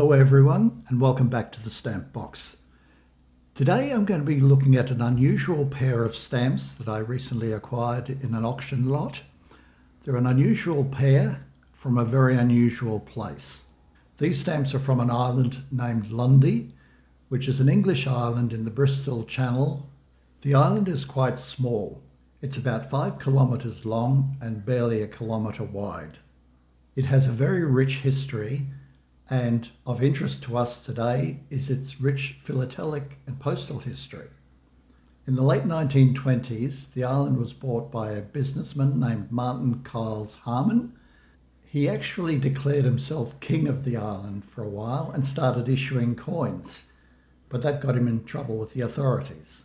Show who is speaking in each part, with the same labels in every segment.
Speaker 1: Hello everyone and welcome back to the Stamp Box. Today I'm going to be looking at an unusual pair of stamps that I recently acquired in an auction lot. They're an unusual pair from a very unusual place. These stamps are from an island named Lundy, which is an English island in the Bristol Channel. The island is quite small. It's about 5 kilometres long and barely a kilometre wide. It has a very rich history, and of interest to us today is its rich philatelic and postal history. In the late 1920s, the island was bought by a businessman named Martin Kyles Harmon. He actually declared himself king of the island for a while and started issuing coins, but that got him in trouble with the authorities.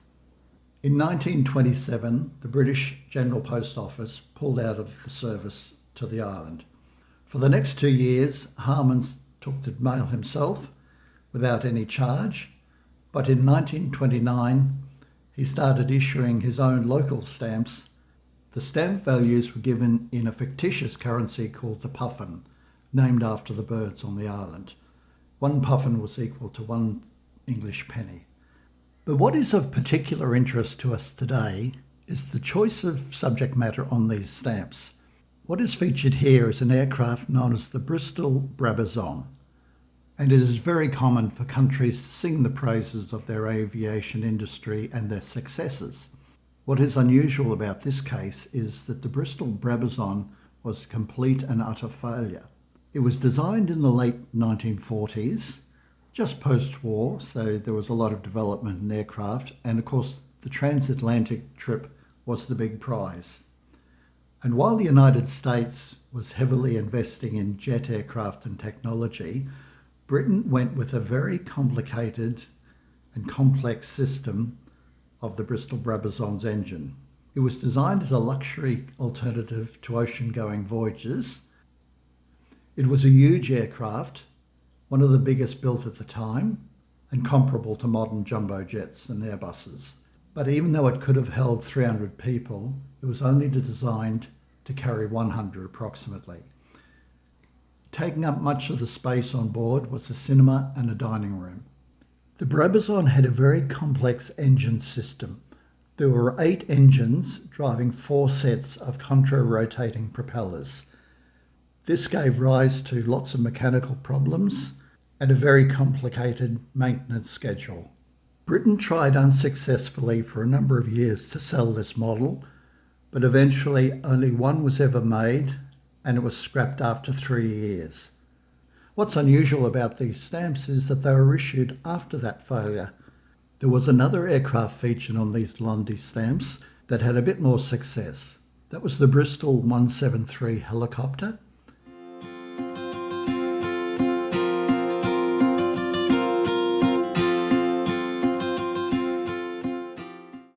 Speaker 1: In 1927, the British General Post Office pulled out of the service to the island. For the next 2 years, Harmon took the mail himself without any charge, but in 1929 he started issuing his own local stamps. The stamp values were given in a fictitious currency called the puffin, named after the birds on the island. 1 puffin was equal to 1 English penny. But what is of particular interest to us today is the choice of subject matter on these stamps. What is featured here is an aircraft known as the Bristol Brabazon, and it is very common for countries to sing the praises of their aviation industry and their successes. What is unusual about this case is that the Bristol Brabazon was a complete and utter failure. It was designed in the late 1940s, just post-war, so there was a lot of development in aircraft, and of course the transatlantic trip was the big prize. And while the United States was heavily investing in jet aircraft and technology, Britain went with a very complicated and complex system of the Bristol Brabazon's engine. It was designed as a luxury alternative to ocean-going voyages. It was a huge aircraft, one of the biggest built at the time, and comparable to modern jumbo jets and Airbuses. But even though it could have held 300 people, it was only designed to carry 100 approximately. Taking up much of the space on board was a cinema and a dining room. The Brabazon had a very complex engine system. There were 8 engines driving 4 sets of contra-rotating propellers. This gave rise to lots of mechanical problems and a very complicated maintenance schedule. Britain tried unsuccessfully for a number of years to sell this model, but eventually only one was ever made, and it was scrapped after 3 years. What's unusual about these stamps is that they were issued after that failure. There was another aircraft featured on these Lundy stamps that had a bit more success. That was the Bristol 173 helicopter.